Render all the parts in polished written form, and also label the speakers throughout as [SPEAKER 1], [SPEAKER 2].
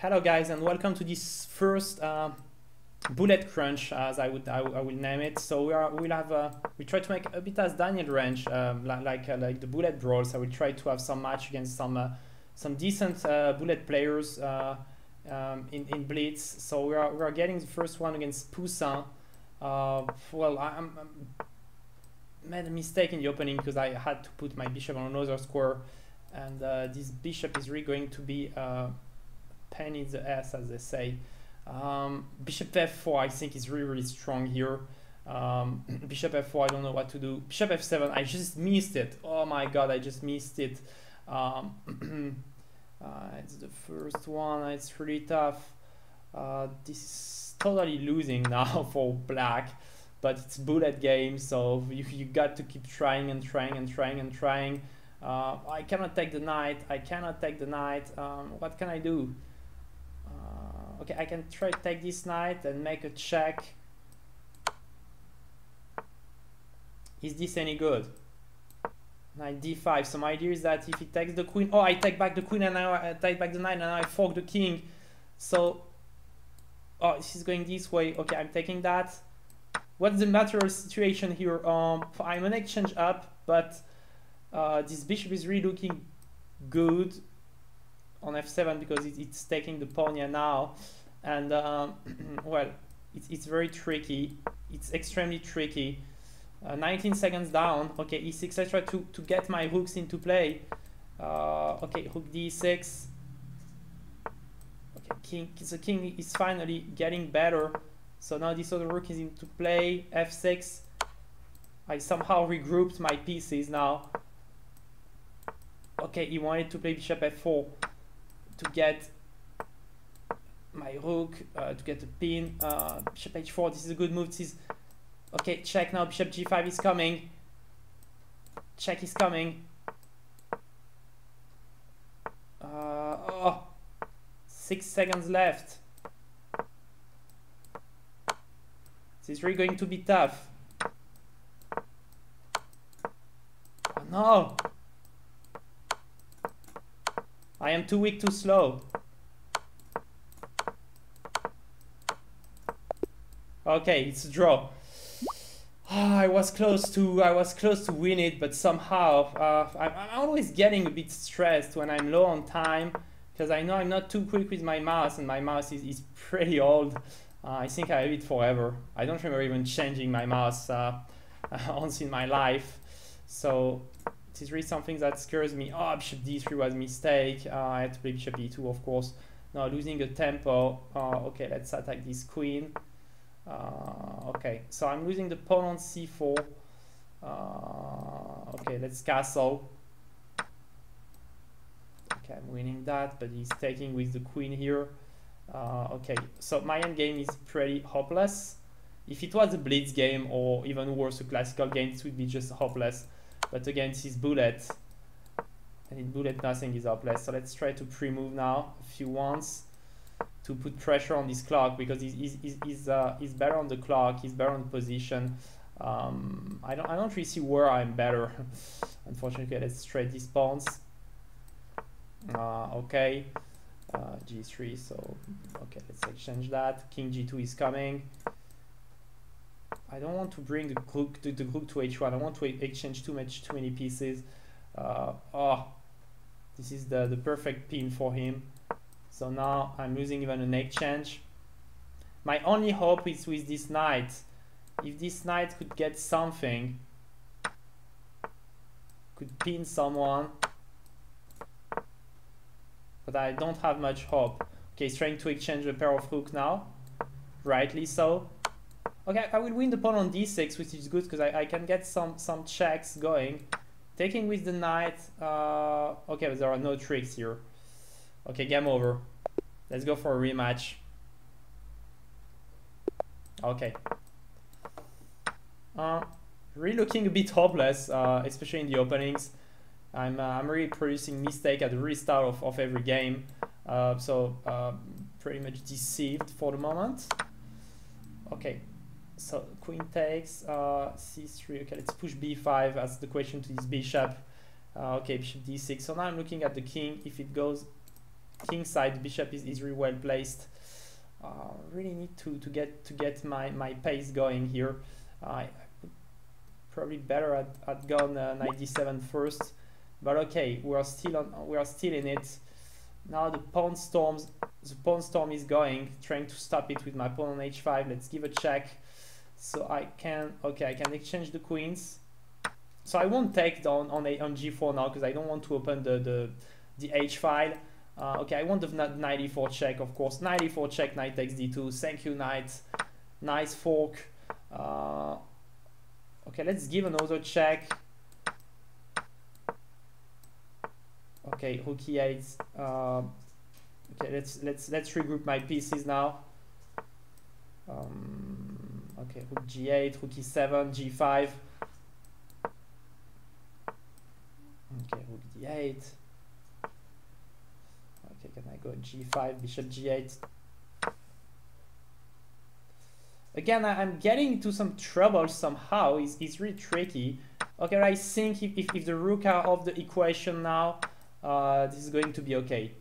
[SPEAKER 1] Hello guys, and welcome to this first bullet crunch, as I will name it. So we try to make a bit as Daniel range, like the bullet brawls. I will try to have some match against some decent bullet players in Blitz. So we are getting the first one against Poucin. Well, I made a mistake in the opening because I had to put my bishop on another square, and this bishop is really going to be pain in the ass, as they say. Bishop f4 I think is really strong here. Bishop f4, I don't know what to do. Bishop f7, I just missed it. Oh my god, I just missed it. It's the first one. It's really tough. This is totally losing now for black, but it's bullet game, so you got to keep trying and trying and trying and trying. I cannot take the knight. I cannot take the knight. What can I do? Okay, I can try to take this knight and make a check. Is this any good? Knight d5. So my idea is that if he takes the queen, oh, I take back the queen and now I take back the knight and now I fork the king. So, oh, this is going this way. Okay, I'm taking that. What's the material situation here? I'm an exchange up, but this bishop is really looking good on f7 because it's taking the pawn here now, and well, it's very tricky. It's extremely tricky. 19 seconds down. Okay, e6. I try to get my hooks into play. Okay, rook d6. Okay, king. The king is finally getting better. So now this other rook is into play. f6. I somehow regrouped my pieces now. Okay, he wanted to play bishop f4 to get my rook, to get a pin. Bishop h4, this is a good move. This is okay. Check now. Bishop g5 is coming. Check is coming. Oh, 6 seconds left. This is really going to be tough. Oh no! I am too weak, too slow. Okay, it's a draw. I was close to win it, but somehow I'm always getting a bit stressed when I'm low on time, because I know I'm not too quick with my mouse, and my mouse is pretty old. I think I have it forever. I don't remember even changing my mouse once in my life. So it is really something that scares me. Oh, bishop d3 was a mistake. I had to play bishop e2, of course. Now losing a tempo. Okay, let's attack this queen. Okay, so I'm losing the pawn on c4. Okay, let's castle. Okay, I'm winning that, but he's taking with the queen here. Okay, so my endgame is pretty hopeless. If it was a blitz game, or even worse, a classical game, it would be just hopeless. But against his bullet, and in bullet nothing is hopeless. So let's try to pre-move now a few ones to put pressure on this clock, because he's better on the clock, he's better on position. I don't really see where I'm better. Unfortunately, let's trade these pawns. Okay, g3. So okay, let's exchange that. King g2 is coming. I don't want to bring the rook to h1. I want to exchange too many pieces. Oh, this is the perfect pin for him. So now I'm losing even an exchange. My only hope is with this knight. If this knight could get something, could pin someone, but I don't have much hope. Okay, he's trying to exchange a pair of hooks now, rightly so. Okay, I will win the pawn on d6, which is good because I can get some checks going. Taking with the knight. Okay, but there are no tricks here. Okay, game over. Let's go for a rematch. Okay. Really looking a bit hopeless, especially in the openings. I'm really producing mistake at the restart of every game. So pretty much deceived for the moment. Okay. So queen takes, c3. Okay, let's push b5 as the question to this bishop. Okay, bishop d6. So now I'm looking at the king. If it goes king side. The bishop is really well placed. Really need to get my pace going here. I probably better at gone knight d7 first, but okay, we are still in it. Now the pawn storm is going, trying to stop it with my pawn on h5. Let's give a check. So I can exchange the queens. So I won't take down on g4 now because I don't want to open the h file. Okay, I want the knight e4 check, of course. Knight e4 check, knight takes d2. Thank you, knight. Nice fork. Okay, let's give another check. Okay, rook e8. Okay, let's regroup my pieces now. Okay, rook g8, rook e7, g5. Okay, rook d8. Okay, can I go g5, bishop g8? Again, I'm getting into some trouble somehow. It's really tricky. Okay, I think if the rook are off the equation now, this is going to be okay.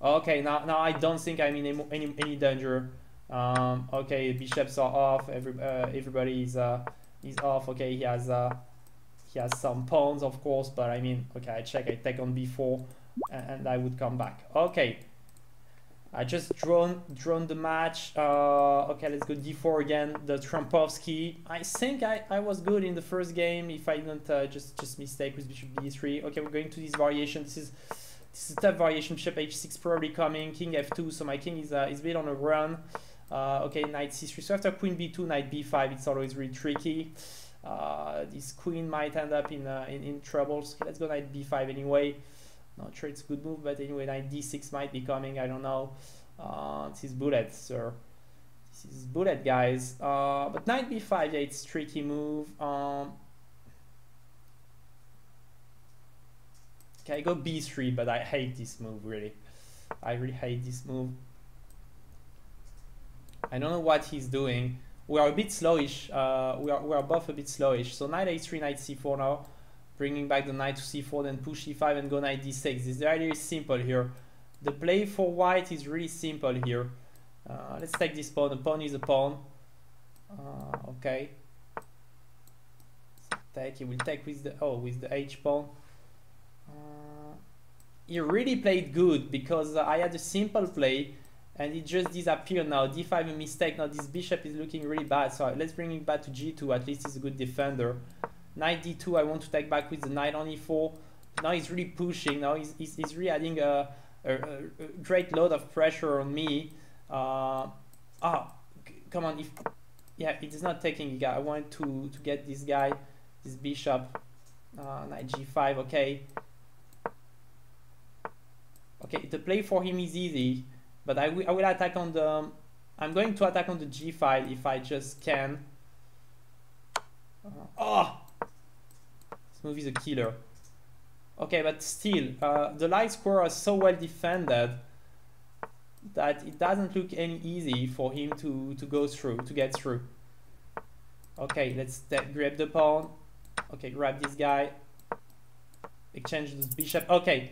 [SPEAKER 1] Okay, now I don't think I'm in any danger. Okay, bishops are off. Everybody is off. Okay, he has some pawns, of course, but I mean, okay, I check. I take on b4, and I would come back. Okay, I just drawn the match. Okay, let's go d4 again. The Trumpovsky. I think I was good in the first game. If I didn't just mistake with bishop d3. Okay, we're going to this variation. This is a tough variation. Bishop h6 probably coming. King f2. So my king is a bit on a run. Okay, knight c3. So after queen b2, knight b5, it's always really tricky. This queen might end up in troubles. Okay, let's go knight b5 anyway. Not sure it's a good move, but anyway, knight d6 might be coming. I don't know. This is bullet, sir. This is bullet, guys. But knight b5, yeah, it's a tricky move. Okay, I go b3, but I hate this move, really. I really hate this move. I don't know what he's doing. We are a bit slowish. We are both a bit slowish. So knight a3, knight c4 now. Bringing back the knight to c4, then push e5 and go knight d6. The idea is simple here. The play for white is really simple here. Let's take this pawn. The pawn is a pawn. Okay. Take. He will take with the h pawn. He really played good because I had a simple play and it just disappeared now. d5 a mistake. Now this bishop is looking really bad. So let's bring it back to g2. At least he's a good defender. Knight d2, I want to take back with the knight on e4. Now he's really pushing. Now he's really adding a great load of pressure on me. Come on. Yeah, it is not taking it. I want to get this guy, this bishop. Knight g5, okay. Okay, the play for him is easy, but I will attack on the... I'm going to attack on the g file if I just can. This move is a killer. Okay, but still, the light square is so well defended that it doesn't look any easy for him to go through, to get through. Okay, let's grab the pawn. Okay, grab this guy. Exchange this bishop. Okay.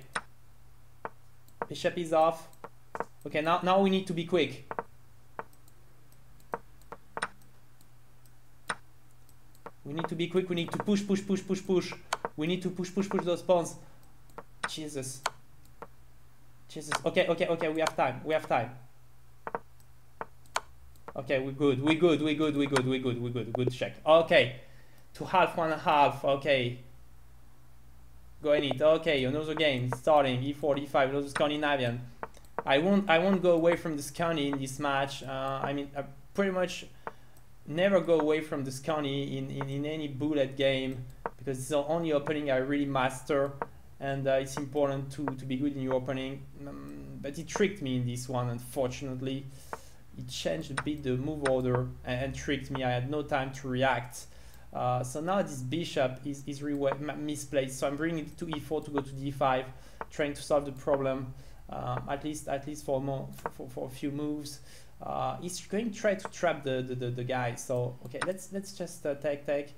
[SPEAKER 1] Bishop is off. Okay, now we need to be quick. We need to be quick. We need to push. We need to push those pawns. Jesus. Okay. We have time. Okay, we're good. Good check. Okay. To half, 1.5. Okay. Go in it. Okay, another game starting. E4, E5, another Scandinavian. I won't go away from the Scandi in this match. I mean, I pretty much never go away from the Scandi in any bullet game because it's the only opening I really master, and it's important to be good in your opening. But he tricked me in this one, unfortunately. He changed a bit the move order and tricked me. I had no time to react. So now this bishop is really misplaced. So I'm bringing it to e4 to go to d5, trying to solve the problem. At least for a few moves. He's going to try to trap the guy. So okay, let's just take.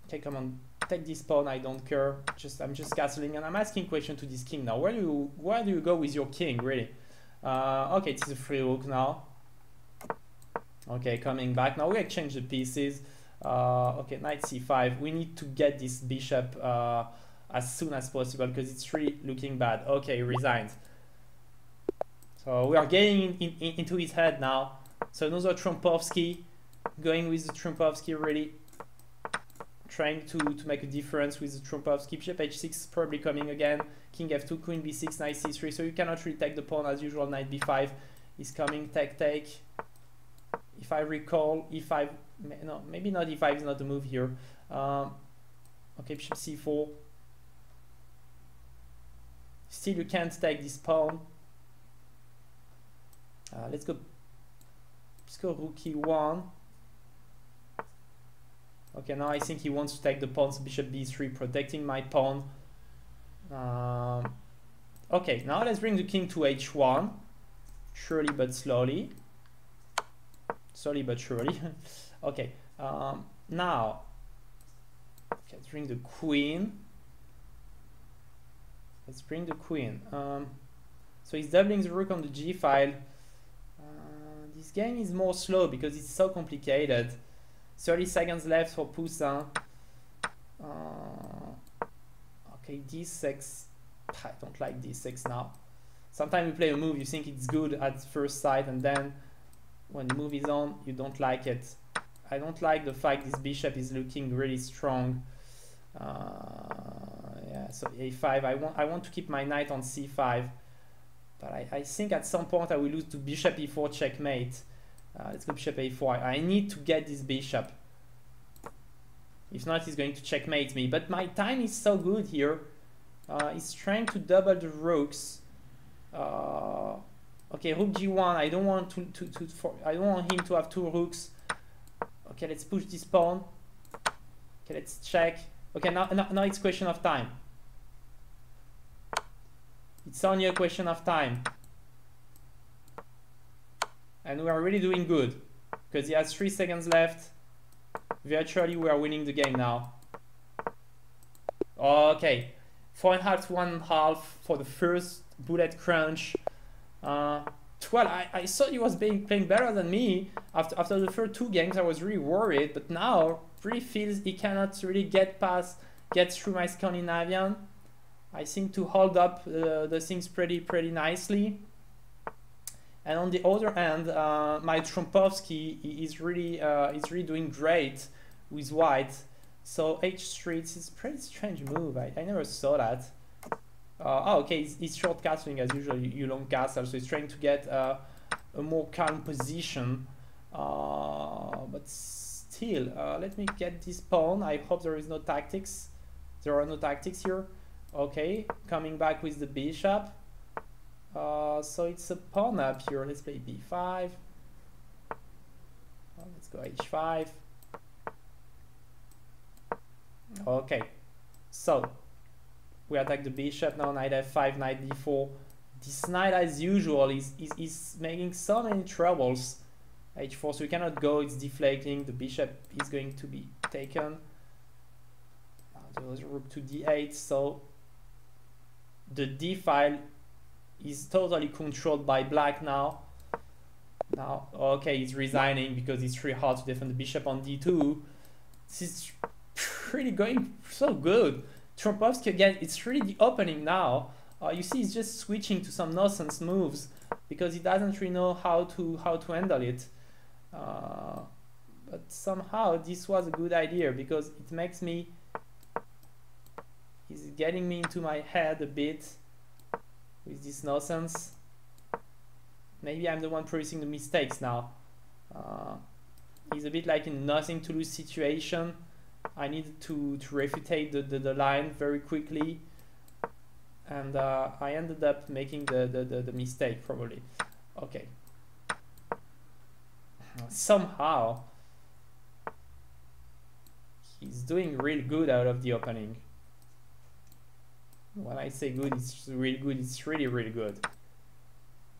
[SPEAKER 1] Okay, come on, take this pawn, I don't care. I'm just castling, and I'm asking question to this king now. Where do you go with your king, really? Okay, it's a free rook now. Okay, coming back. Now we exchange the pieces. Okay, knight c5. We need to get this bishop as soon as possible because it's really looking bad. Okay, he resigned. So we are getting into his head now. So another Trumpovsky, going with the Trumpovsky, really trying to make a difference with the Trumpovsky. Bishop h6 probably coming again. King f2, queen b6, knight c3. So you cannot really take the pawn as usual. Knight b5 is coming. Take. If I recall, e5, no, maybe not e5 is not the move here. Okay, bishop c4. Still, you can't take this pawn. Let's go rook e1. Okay, now I think he wants to take the pawn, so bishop b3, protecting my pawn. Okay, now let's bring the king to h1. Surely but slowly. Slowly but surely. Okay, now let's bring the queen. Let's bring the queen. So he's doubling the rook on the g file. This game is more slow because it's so complicated. 30 seconds left for Poucin. Okay, d6. I don't like d6 now. Sometimes you play a move, you think it's good at first sight, and then when the move is on, you don't like it. I don't like the fact this bishop is looking really strong. Yeah, so a5. I want to keep my knight on c5, but I think at some point I will lose to bishop e4 checkmate. Let's go bishop a4. I need to get this bishop. If not, he's going to checkmate me. But my time is so good here. He's trying to double the rooks. Okay, rook g1. I don't want I don't want him to have two rooks. Okay, let's push this pawn. Okay, let's check. Okay, now it's question of time. It's only a question of time. And we are really doing good because he has 3 seconds left. Virtually, we are winning the game now. Okay, 4.5 to 1.5 for the first bullet crunch. Well, I thought he was playing better than me. After the first 2 games, I was really worried, but now really feels he cannot really get through my Scandinavian. I think to hold up the things pretty nicely. And on the other hand, my Trumpovsky is really doing great with white. So h3, it's a pretty strange move. I never saw that. Oh, okay, he's short castling as usual. You long castle, so he's trying to get a more calm position. But still, let me get this pawn. I hope there is no tactics. There are no tactics here. Okay, coming back with the bishop. So it's a pawn up here. Let's play b5. Let's go h5. Okay, so we attack the bishop now. Knight f5, knight d4. This knight, as usual, is making so many troubles. h4, so we cannot go. It's deflating. The bishop is going to be taken. There was a rook to d8. So the d file is totally controlled by black now. Okay, he's resigning because it's really hard to defend the bishop on d2. This is really going so good. Trumpovsky again, it's really the opening now. You see he's just switching to some nonsense moves because he doesn't really know how to handle it. But somehow this was a good idea because it makes me... He's getting me into my head a bit with this nonsense. Maybe I'm the one producing the mistakes now. He's a bit like in nothing to lose situation. I needed to refutate the line very quickly, and I ended up making the mistake probably. Okay. Somehow he's doing really good out of the opening. When I say good, it's really good. It's really good.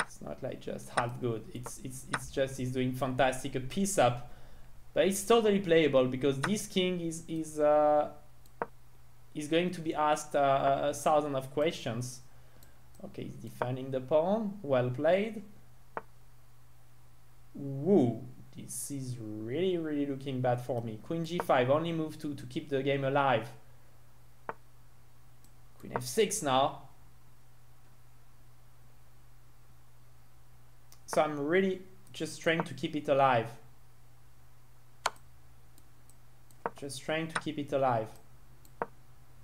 [SPEAKER 1] It's not like just half good. It's just he's doing fantastic. A piece up, but it's totally playable because this king is is going to be asked a thousand of questions. Okay, he's defending the pawn. Well played. Woo, this is really looking bad for me. Queen g5, only move to keep the game alive. Queen f6 now. So I'm really just trying to keep it alive. Just trying to keep it alive.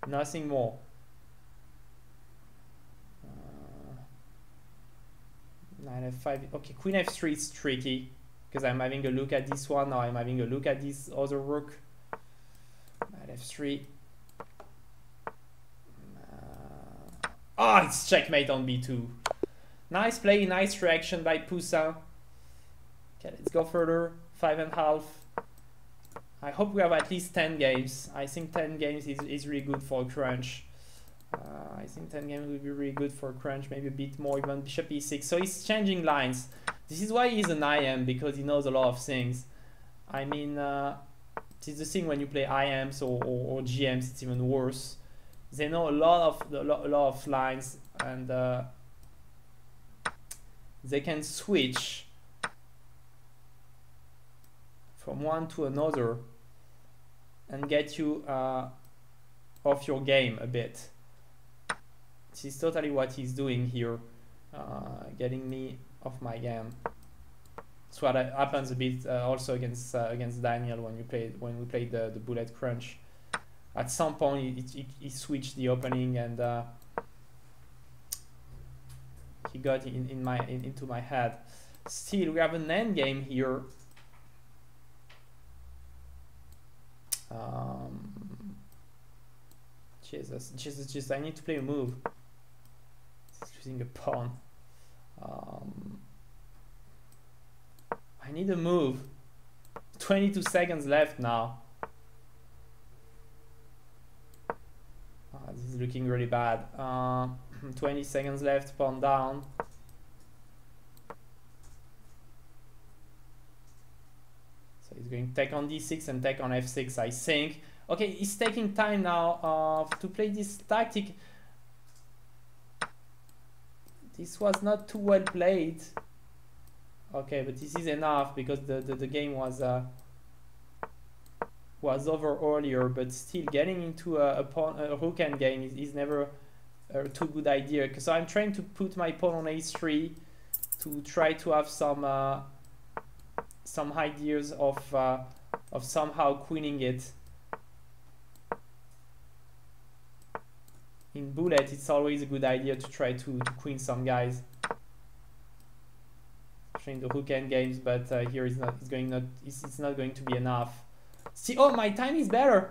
[SPEAKER 1] Nothing more. Knight f5. Okay, queen f3 is tricky because I'm having a look at this one. Now I'm having a look at this other rook. Knight f3. It's checkmate on b2. Nice play, nice reaction by Poucin. Okay, let's go further. 5.5. I hope we have at least 10 games. I think 10 games is really good for a crunch. I think 10 games will be really good for a crunch, maybe a bit more, even bishop e6. So he's changing lines. This is why he's an IM, because he knows a lot of things. I mean, it's the thing when you play IMs or GMs, it's even worse. They know a lot of lines, and they can switch from one to another and get you off your game a bit. This is totally what he's doing here, getting me off my game. That's what happens a bit also against Daniel when we played the bullet crunch. At some point he switched the opening, and he got into my head. Still, we have an end game here. Jesus, I need to play a move. He's losing a pawn. I need a move. 22 seconds left now. This is looking really bad. 20 seconds left, pawn down. So he's going to take on d6 and take on f6, I think. Okay, he's taking time now to play this tactic. This was not too well played. Okay, but this is enough because the game was over earlier, but still getting into a rook end game is never a too good idea. So I'm trying to put my pawn on a3 to try to have some ideas of somehow queening it. In bullet, it's always a good idea to try to queen some guys, especially in the rook end games. But here it's not going to be enough. See, oh, my time is better.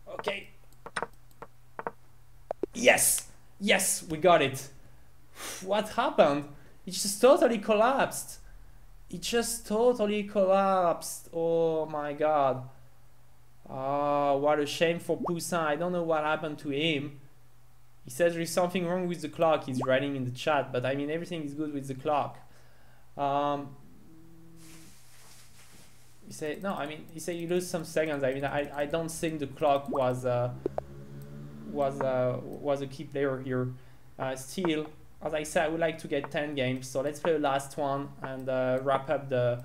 [SPEAKER 1] Okay. Yes, we got it. What happened? It just totally collapsed. Oh my god. What a shame for Poucin. I don't know what happened to him. He says there is something wrong with the clock. He's writing in the chat, but I mean everything is good with the clock. You say no. I mean, you say you lose some seconds. I mean, I don't think the clock was a key player here. Still, as I said, I would like to get 10 games. So let's play the last one and wrap up the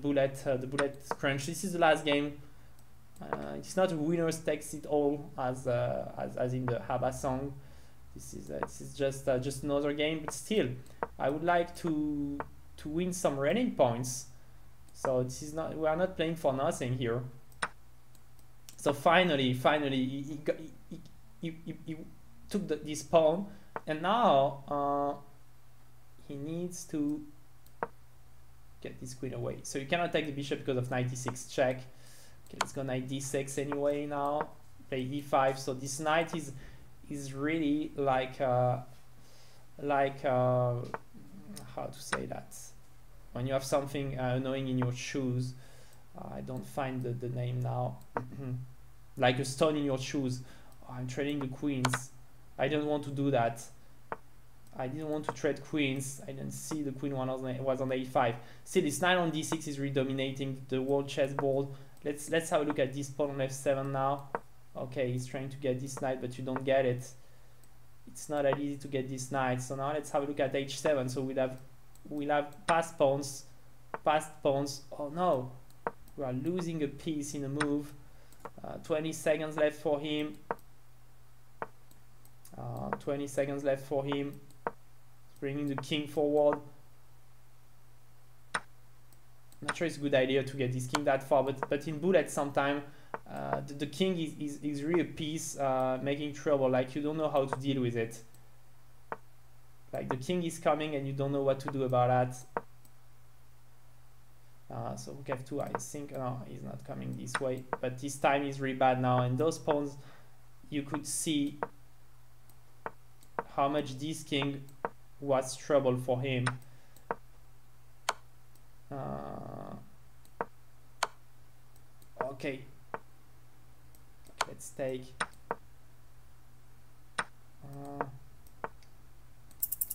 [SPEAKER 1] bullet crunch. This is the last game. It's not a winner takes it all as in the Haba song. This is just another game, but still, I would like to win some rating points. So this is not, we are not playing for nothing here. So finally he took this pawn, and now he needs to get this queen away. So you cannot take the bishop because of knight d6 check. Okay, let's go knight d6 anyway now. Play e5. So this knight is really like how to say that? When you have something annoying in your shoes. I don't find the name now. Like a stone in your shoes. Oh, I'm trading the queens. I don't want to do that. I didn't want to trade queens. I didn't see the queen was on a5. Still, this knight on d6 is really dominating the world chessboard. Let's have a look at this pawn on f7 now. Okay, he's trying to get this knight, but you don't get it. It's not that easy to get this knight. So now let's have a look at h7. So we'll have passed pawns. Oh no, we are losing a piece in a move. 20 seconds left for him. 20 seconds left for him. Bringing the king forward. I'm not sure it's a good idea to get this king that far, but in bullet sometimes the king is really a piece making trouble. Like you don't know how to deal with it. Like the king is coming and you don't know what to do about that. So rook f2, I think, no, he's not coming this way, but this time is really bad now, and those pawns, you could see how much this king was trouble for him. Okay, let's take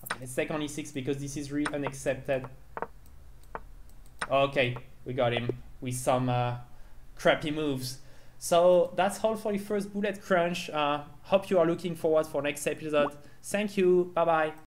[SPEAKER 1] okay, let's take on e6 because this is really unaccepted. Okay, we got him with some crappy moves. So that's all for the first bullet crunch. Hope you are looking forward for next episode. Thank you. Bye bye.